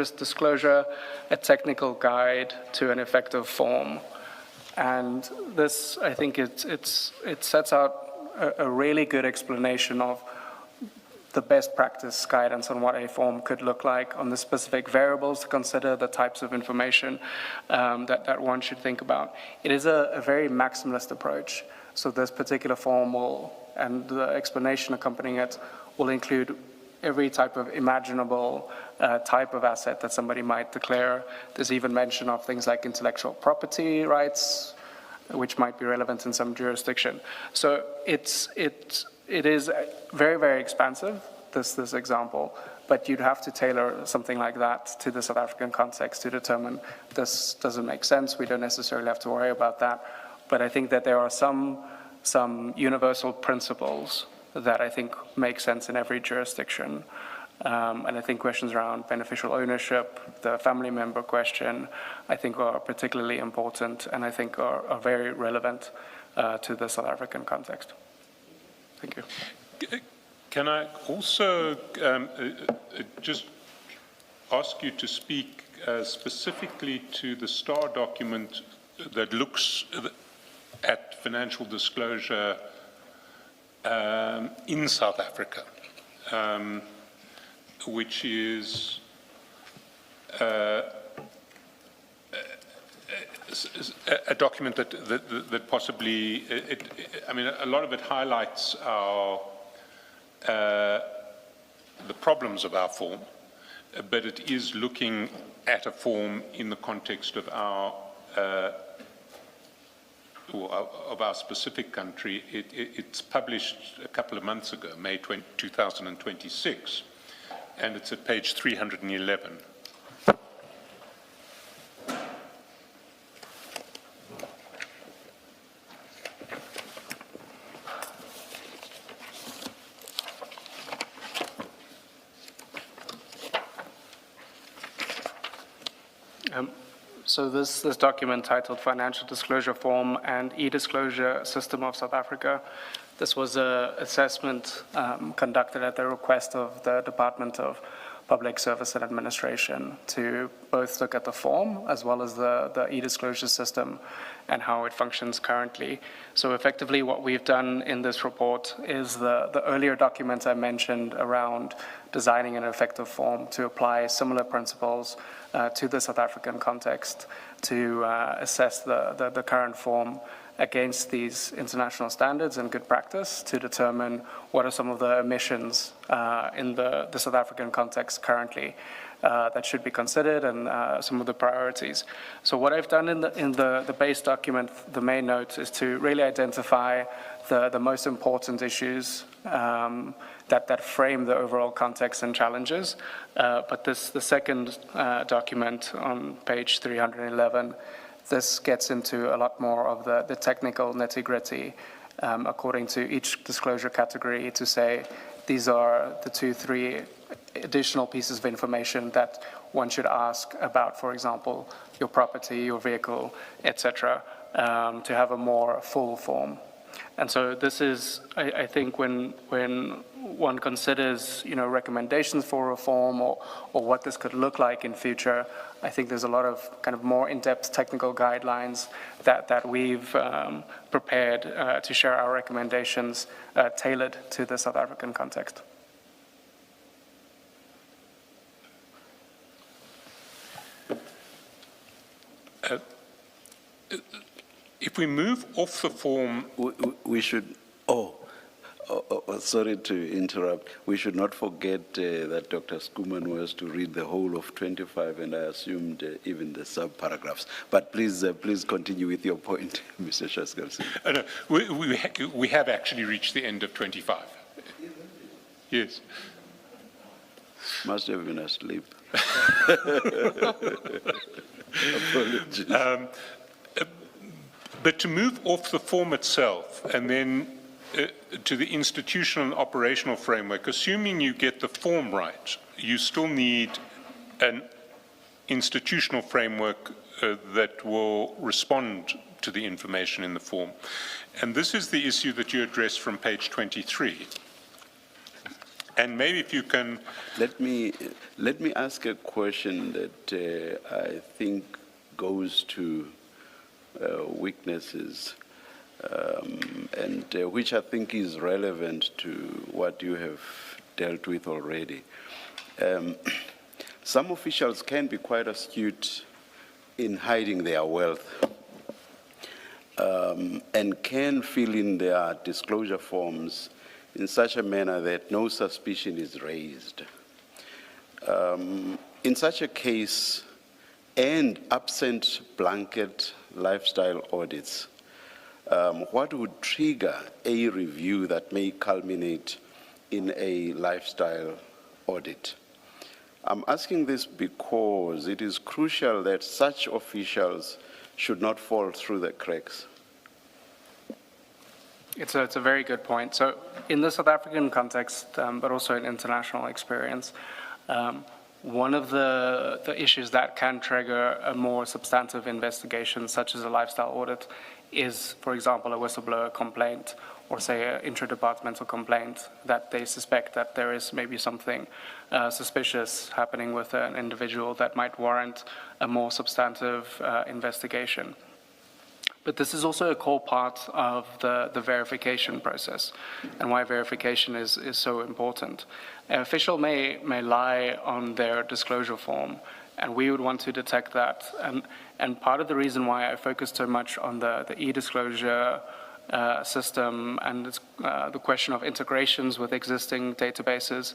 disclosure, a technical guide to an effective form. And this, I think, it sets out a really good explanation of the best practice guidance on what a form could look like, on the specific variables to consider, the types of information that one should think about. It is a very maximalist approach. So this particular form will, and the explanation accompanying it, will include every type of imaginable type of asset that somebody might declare. There's even mention of things like intellectual property rights, which might be relevant in some jurisdiction. So it is very, very expansive, this example, but you'd have to tailor something like that to the South African context to determine this doesn't make sense. We don't necessarily have to worry about that. But I think that there are some universal principles that I think make sense in every jurisdiction. And I think questions around beneficial ownership, the family member question, I think are particularly important and I think are very relevant to the South African context. Thank you. Can I also just ask you to speak specifically to the STAR document that looks at financial disclosure in South Africa, which is a document that possibly, I mean, a lot of it highlights our the problems of our form, but it is looking at a form in the context of our specific country. It's published a couple of months ago, May 2026, and it's at page 311. So this document titled Financial Disclosure Form and E-Disclosure System of South Africa, this was an assessment conducted at the request of the Department of Public Service and Administration to both look at the form as well as the e-disclosure system and how it functions currently. So effectively what we've done in this report is the earlier documents I mentioned around designing an effective form to apply similar principles to the South African context to assess the current form against these international standards and good practice to determine what are some of the omissions in the South African context currently that should be considered and some of the priorities. So what I've done in the base document, the main note, is to really identify the most important issues that frame the overall context and challenges. But the second document on page 311, this gets into a lot more of the technical nitty-gritty according to each disclosure category to say these are the 2-3 additional pieces of information that one should ask about, for example, your property, your vehicle, etc., to have a more full form. And so this is, I think, when one considers, recommendations for reform or what this could look like in future, I think there's a lot of kind of more in-depth technical guidelines that we've prepared to share our recommendations tailored to the South African context. If we move off the form, we should, sorry to interrupt, we should not forget that Dr. Schoeman was to read the whole of 25, and I assumed even the sub-paragraphs. But please continue with your point, Mr. Shaskalsi. No, we have actually reached the end of 25. Yes. Must have been asleep. Apologies. But to move off the form itself and then to the institutional and operational framework, assuming you get the form right, you still need an institutional framework that will respond to the information in the form. And this is the issue that you address from page 23. And maybe if you can, Let me ask a question that I think goes to weaknesses, and which I think is relevant to what you have dealt with already. Some officials can be quite astute in hiding their wealth, and can fill in their disclosure forms in such a manner that no suspicion is raised. In such a case, and absent blanket lifestyle audits, what would trigger a review that may culminate in a lifestyle audit? I'm asking this because it is crucial that such officials should not fall through the cracks. It's a very good point. So in the South African context, but also in international experience, one of the issues that can trigger a more substantive investigation, such as a lifestyle audit, is, for example, a whistleblower complaint, or say an intra-departmental complaint that they suspect that there is maybe something suspicious happening with an individual that might warrant a more substantive investigation. But this is also a core part of the verification process, and why verification is so important. An official may lie on their disclosure form, and we would want to detect that. And part of the reason why I focus so much on the e-disclosure system and the question of integrations with existing databases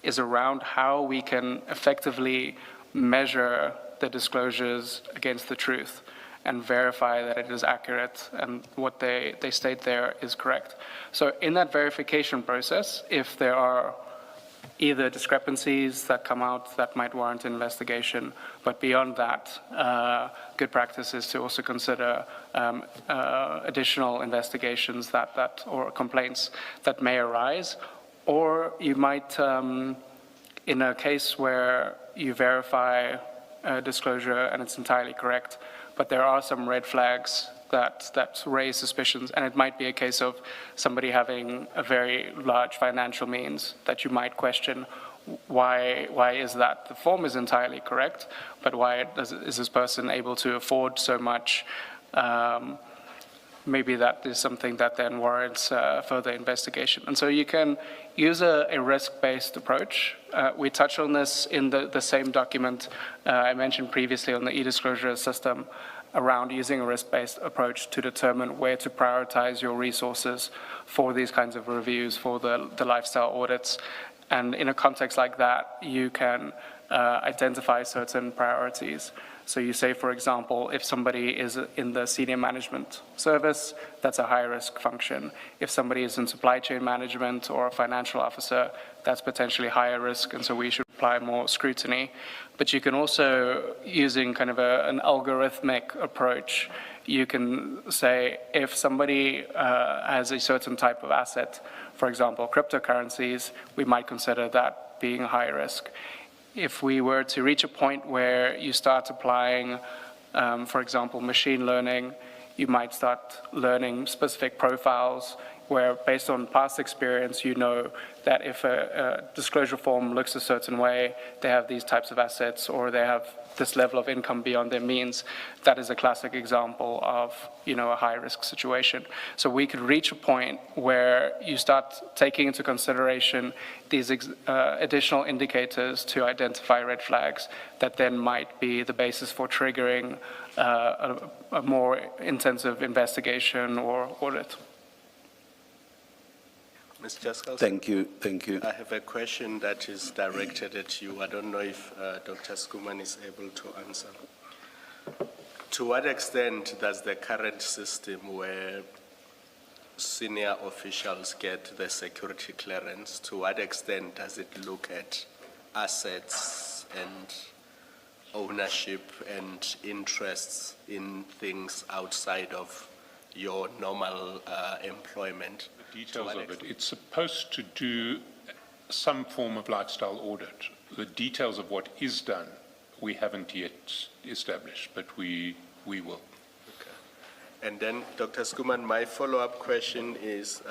is around how we can effectively measure the disclosures against the truth and verify that it is accurate and what they state there is correct. So in that verification process, if there are either discrepancies that come out that might warrant investigation, but beyond that, good practice is to also consider additional investigations or complaints that may arise, or you might, in a case where you verify a disclosure and it's entirely correct, but there are some red flags that raise suspicions, and it might be a case of somebody having a very large financial means that you might question why is that? The form is entirely correct, but why is this person able to afford so much? Maybe that is something that then warrants further investigation. And so you can use a risk-based approach. We touch on this in the same document I mentioned previously on the e-disclosure system, around using a risk-based approach to determine where to prioritize your resources for these kinds of reviews, for the lifestyle audits. And in a context like that, you can identify certain priorities. So you say, for example, if somebody is in the senior management service, that's a high-risk function. If somebody is in supply chain management or a financial officer, that's potentially higher risk, and so we should apply more scrutiny. But you can also, using kind of an algorithmic approach, you can say if somebody has a certain type of asset, for example, cryptocurrencies, we might consider that being high risk. If we were to reach a point where you start applying, for example, machine learning, you might start learning specific profiles where, based on past experience, you know that if a disclosure form looks a certain way, they have these types of assets, or they have this level of income beyond their means. That is a classic example of, a high-risk situation. So we could reach a point where you start taking into consideration these additional indicators to identify red flags that then might be the basis for triggering a more intensive investigation or audit. Mr. Schoeman. Thank you. I have a question that is directed at you. I don't know if Dr. Schoeman is able to answer. To what extent does the current system where senior officials get the security clearance, to what extent does it look at assets and ownership and interests in things outside of your normal employment? Details of it. It's supposed to do some form of lifestyle audit. The details of what is done, we haven't yet established, but we will. Okay. And then, Dr. Schoeman, my follow-up question is,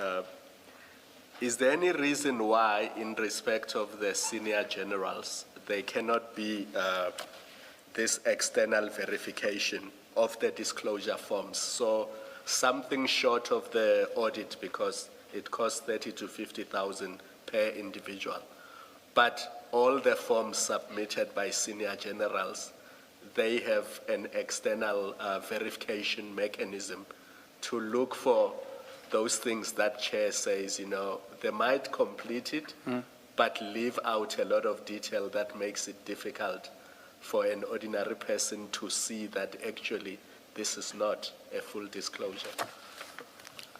Is there any reason why, in respect of the senior generals, they cannot be this external verification of the disclosure forms? So something short of the audit, because it costs 30 to 50,000 per individual. But all the forms submitted by senior generals, they have an external verification mechanism to look for those things that chair says, you know, they might complete it, but leave out a lot of detail that makes it difficult for an ordinary person to see that actually this is not a full disclosure.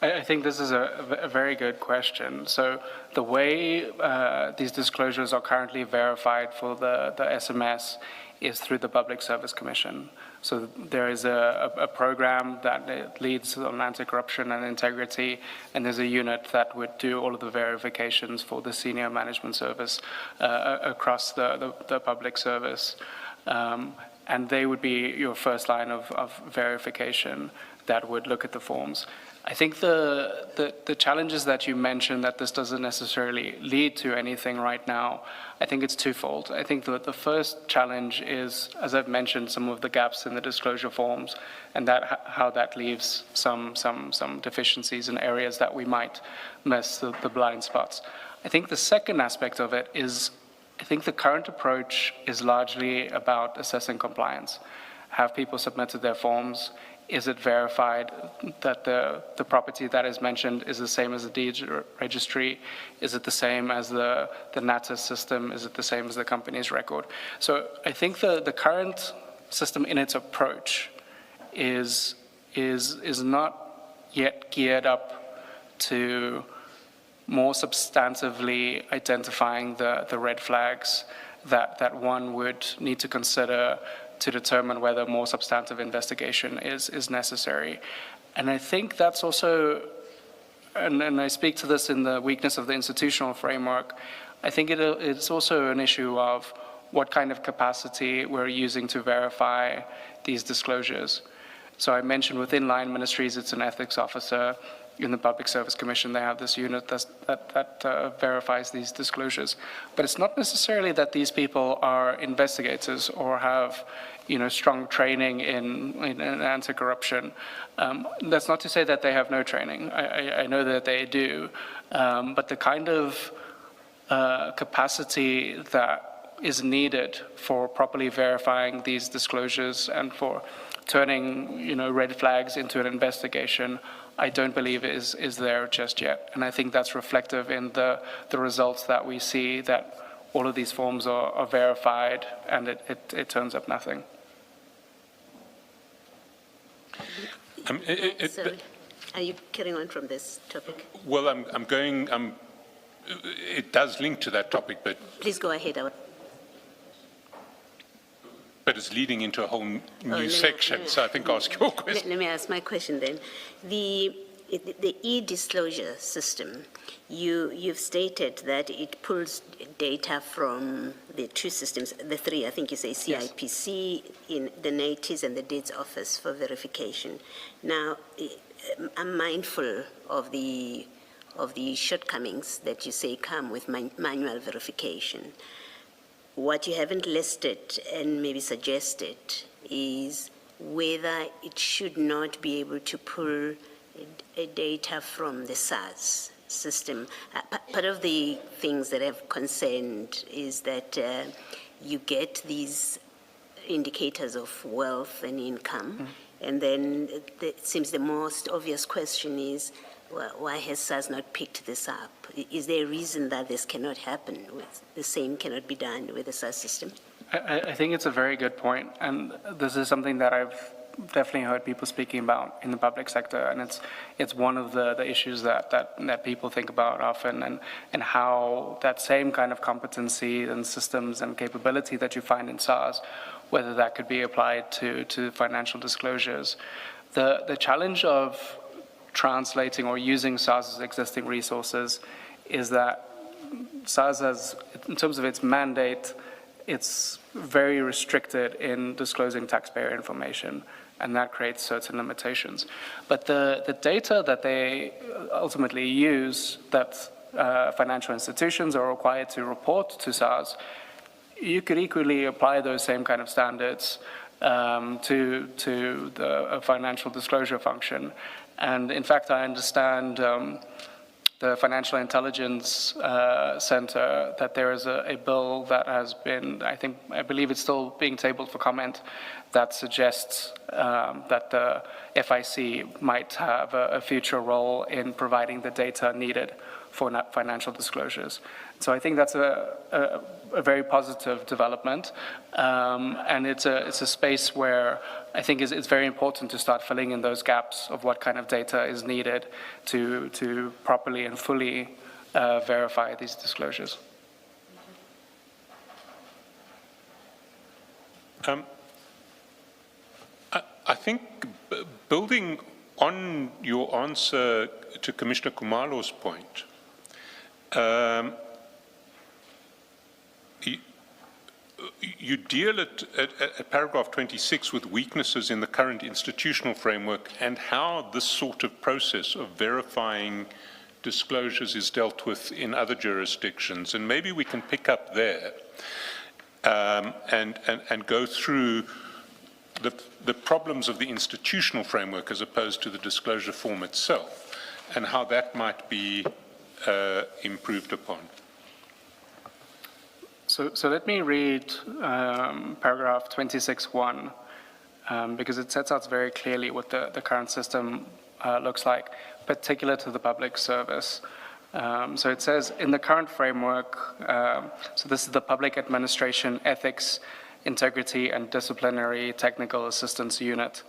I think this is a very good question. So the way these disclosures are currently verified for the SMS is through the Public Service Commission. So there is a program that leads on anti-corruption and integrity, and there's a unit that would do all of the verifications for the senior management service across the public service. And they would be your first line of verification that would look at the forms. I think the challenges that you mentioned, that this doesn't necessarily lead to anything right now, I think it's twofold. I think that the first challenge is, as I've mentioned, some of the gaps in the disclosure forms, and that how that leaves some deficiencies in areas that we might miss, the blind spots. I think the second aspect of it is, I think the current approach is largely about assessing compliance. Have people submitted their forms? Is it verified that the property that is mentioned is the same as the deeds registry? Is it the same as the NATIS system? Is it the same as the company's record? So I think the current system in its approach is not yet geared up to more substantively identifying the red flags that one would need to consider to determine whether more substantive investigation is necessary. And I think that's also, and I speak to this in the weakness of the institutional framework, I think it's also an issue of what kind of capacity we're using to verify these disclosures. So I mentioned within line ministries, it's an ethics officer. In the Public Service Commission, they have this unit that verifies these disclosures. But it's not necessarily that these people are investigators or have, strong training in anti-corruption. That's not to say that they have no training. I know that they do. But the kind of capacity that is needed for properly verifying these disclosures and for turning, red flags into an investigation, I don't believe is there just yet. And I think that's reflective in the results that we see, that all of these forms are verified and it turns up nothing. Sorry. Are you carrying on from this topic? Well, it does link to that topic, but Please go ahead. but it's leading into a whole new section, so I think I'll ask your question. Let me ask my question then. The e-disclosure system, you've stated that it pulls data from the two systems, the three, I think you say CIPC, in the NATIS and the Deeds Office for verification. Now, I'm mindful of the shortcomings that you say come with manual verification. What you haven't listed and maybe suggested is whether it should not be able to pull data from the SAPS system. Part of the things that have concerned is that you get these indicators of wealth and income, and then it seems the most obvious question is, well, why has SARS not picked this up? Is there a reason that this cannot happen? The same cannot be done with the SARS system? I think it's a very good point, and this is something that I've definitely heard people speaking about in the public sector, and it's one of the issues that people think about often, and how that same kind of competency and systems and capability that you find in SARS, whether that could be applied to financial disclosures. The challenge of translating or using SARS's existing resources is that SARS has, in terms of its mandate, it's very restricted in disclosing taxpayer information, and that creates certain limitations. But the data that they ultimately use, that financial institutions are required to report to SARS, you could equally apply those same kind of standards to the financial disclosure function. And in fact, I understand the Financial Intelligence Center that there is a bill that has been, I believe it's still being tabled for comment, that suggests that the FIC might have a future role in providing the data needed for financial disclosures. So I think that's a very positive development, and it's a space where I think it's very important to start filling in those gaps of what kind of data is needed to properly and fully verify these disclosures. I think building on your answer to Commissioner Kumalo's point, you deal at paragraph 26 with weaknesses in the current institutional framework and how this sort of process of verifying disclosures is dealt with in other jurisdictions. And maybe we can pick up there and go through the problems of the institutional framework as opposed to the disclosure form itself, and how that might be improved upon. So let me read paragraph 26.1, because it sets out very clearly what the current system looks like, particular to the public service. So it says, in the current framework, so this is the Public Administration Ethics, Integrity and Disciplinary Technical Assistance Unit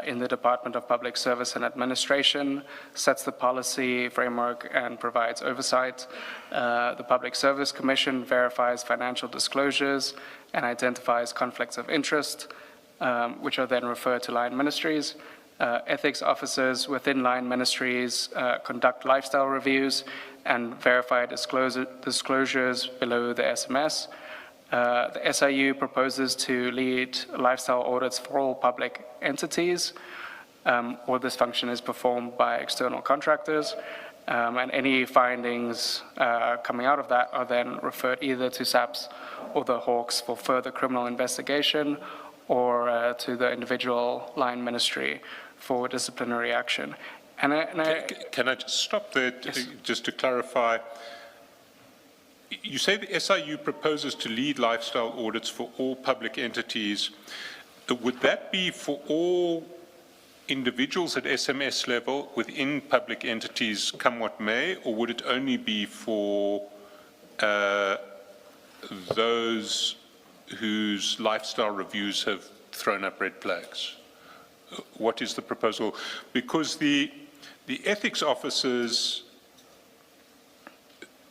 in the Department of Public Service and Administration, sets the policy framework and provides oversight. The Public Service Commission verifies financial disclosures and identifies conflicts of interest, which are then referred to line ministries. Ethics officers within line ministries conduct lifestyle reviews and verify disclosures below the SMS. The SIU proposes to lead lifestyle audits for all public entities, or this function is performed by external contractors, and any findings coming out of that are then referred either to SAPS or the Hawks for further criminal investigation, or to the individual line ministry for disciplinary action. Can I just stop there, Yes. just to clarify? You say the SIU proposes to lead lifestyle audits for all public entities. Would that be for all individuals at SMS level within public entities, come what may, or would it only be for those whose lifestyle reviews have thrown up red flags? What is the proposal? Because the ethics officers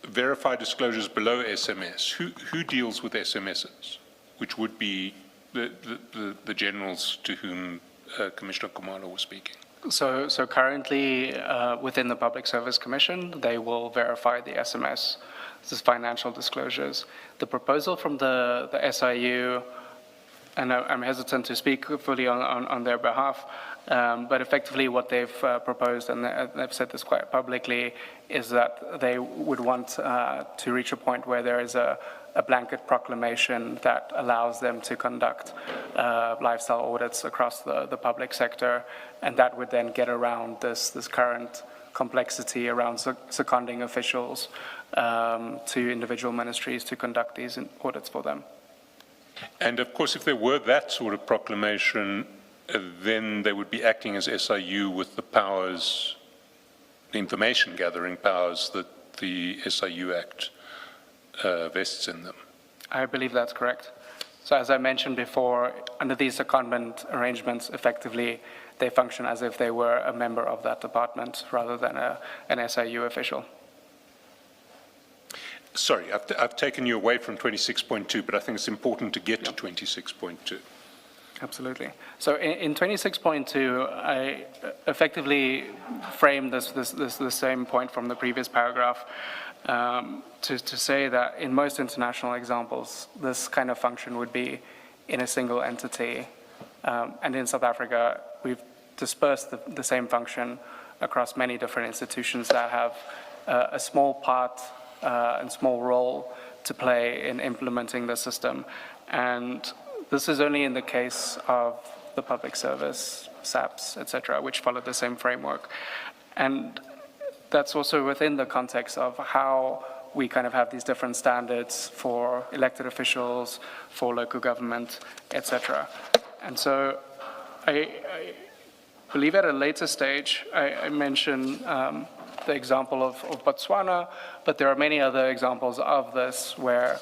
verify disclosures below SMS. Who deals with SMSs, which would be the generals to whom Commissioner Kumalo was speaking? So currently, within the Public Service Commission, they will verify the SMS. This is financial disclosures. The proposal from the SIU, and I'm hesitant to speak fully on their behalf, but effectively what they've proposed, and they've said this quite publicly, is that they would want to reach a point where there is a blanket proclamation that allows them to conduct lifestyle audits across the public sector, and that would then get around this current complexity around seconding officials to individual ministries to conduct these audits for them. And of course, if there were that sort of proclamation, then they would be acting as SIU with the powers, the information gathering powers that the SIU Act vests in them. I believe that's correct. So as I mentioned before, under these secondment arrangements, effectively, they function as if they were a member of that department rather than an SIU official. Sorry, I've taken you away from 26.2, but I think it's important to get to 26.2. Absolutely. So in 26.2, I effectively framed the same point from the previous paragraph to say that in most international examples, this kind of function would be in a single entity. And in South Africa, we've dispersed the same function across many different institutions that have a small part and small role to play in implementing the system. And this is only in the case of the public service, SAPS, etc., which follow the same framework. And that's also within the context of how we kind of have these different standards for elected officials, for local government, etc. And so I believe at a later stage, I mentioned the example of Botswana, but there are many other examples of this where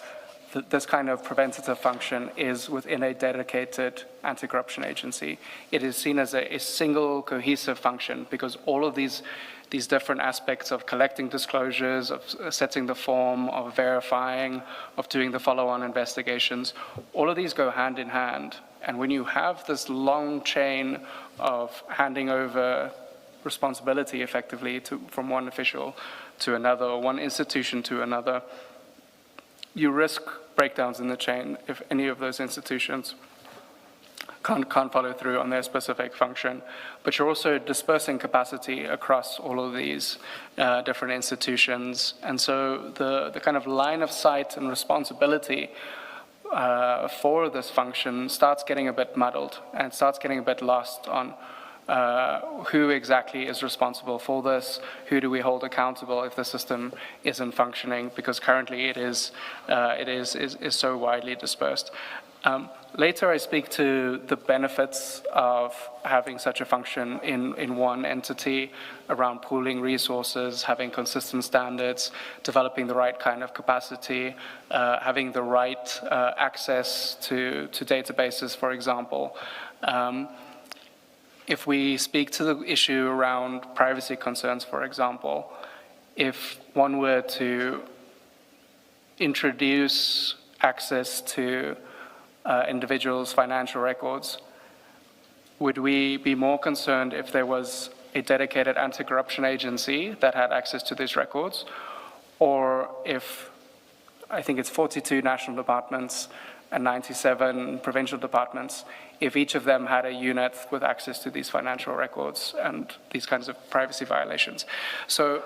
this kind of preventative function is within a dedicated anti-corruption agency. It is seen as a single cohesive function because all of these different aspects of collecting disclosures, of setting the form, of verifying, of doing the follow-on investigations, all of these go hand in hand. And when you have this long chain of handing over responsibility effectively from one official to another, or one institution to another, you risk breakdowns in the chain if any of those institutions can't follow through on their specific function. But you're also dispersing capacity across all of these different institutions. And so the kind of line of sight and responsibility for this function starts getting a bit muddled and starts getting a bit lost on who exactly is responsible for this, who do we hold accountable if the system isn't functioning, because currently it is so widely dispersed. Later I speak to the benefits of having such a function in one entity around pooling resources, having consistent standards, developing the right kind of capacity, having the right access to databases, for example. If we speak to the issue around privacy concerns, for example, if one were to introduce access to individuals' financial records, would we be more concerned if there was a dedicated anti-corruption agency that had access to these records, or if, I think it's 42 national departments and 97 provincial departments, if each of them had a unit with access to these financial records and these kinds of privacy violations. So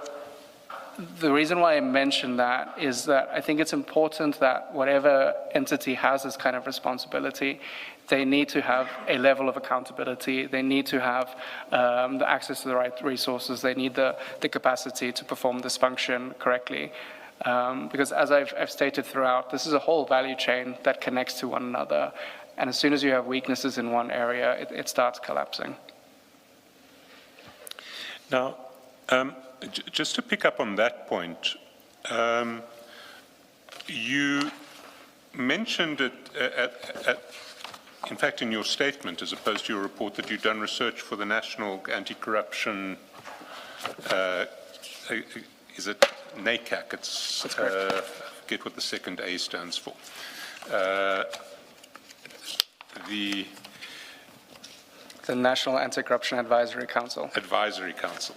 the reason why I mention that is that I think it's important that whatever entity has this kind of responsibility, they need to have a level of accountability, they need to have the access to the right resources, they need the capacity to perform this function correctly. Because as I've stated throughout, this is a whole value chain that connects to one another. And as soon as you have weaknesses in one area, it starts collapsing. Now, just to pick up on that point, you mentioned it, in fact, in your statement, as opposed to your report, that you've done research for the National Anti-Corruption, is it NACAC? That's correct. Forget what the second A stands for. The National Anti-Corruption Advisory Council. Advisory Council.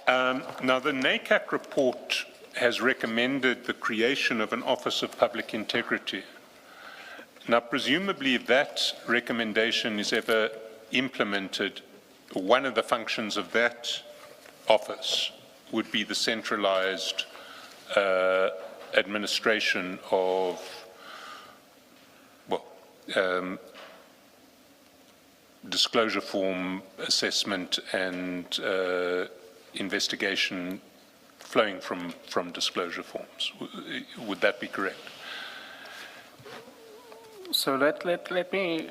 Now, the NACAC report has recommended the creation of an Office of Public Integrity. Now, presumably that recommendation is ever implemented, one of the functions of that office would be the centralized administration of, well, disclosure form assessment and investigation flowing from disclosure forms. Would that be correct? So let me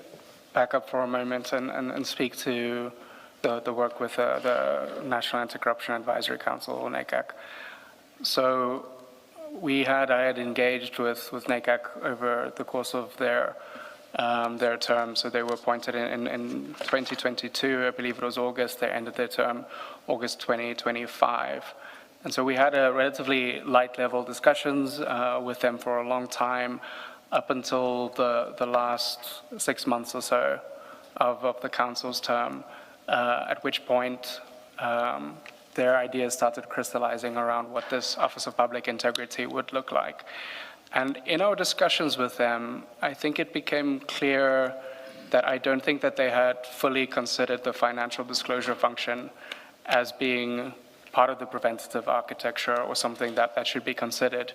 back up for a moment and speak to the work with the National Anti-Corruption Advisory Council, or NACAC. So I had engaged with NACAC over the course of their term. So they were appointed in 2022, I believe it was August. They ended their term August 2025. And so we had a relatively light level discussions with them for a long time, up until the last 6 months or so of the council's term, at which point their ideas started crystallizing around what this Office of Public Integrity would look like. And in our discussions with them, I think it became clear that I don't think that they had fully considered the financial disclosure function as being part of the preventative architecture or something that should be considered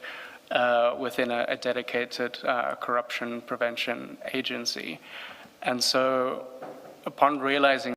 within a dedicated corruption prevention agency. And so upon realizing